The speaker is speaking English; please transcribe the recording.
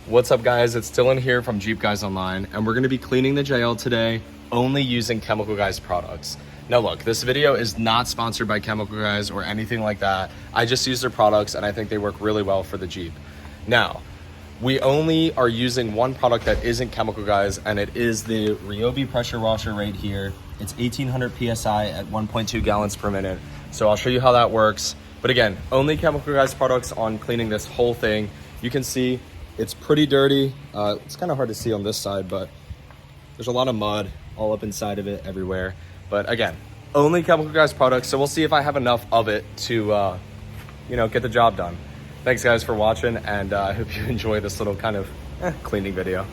What's up guys, it's Dylan here from Jeep Guys Online, and we're gonna be cleaning the JL today only using Chemical Guys products. Now look, this video is not sponsored by Chemical Guys or anything like that. I just use their products and I think they work really well for the Jeep. Now, we only are using one product that isn't Chemical Guys, and it is the Ryobi pressure washer right here. It's 1800 PSI at 1.2 gallons per minute. So I'll show you how that works. But again, only Chemical Guys products on cleaning this whole thing. You can see it's pretty dirty. It's kind of hard to see on this side, but there's a lot of mud all up inside of it everywhere. But again, only Chemical Guys products. So we'll see if I have enough of it to, get the job done. Thanks guys for watching, and I hope you enjoy this little kind of cleaning video.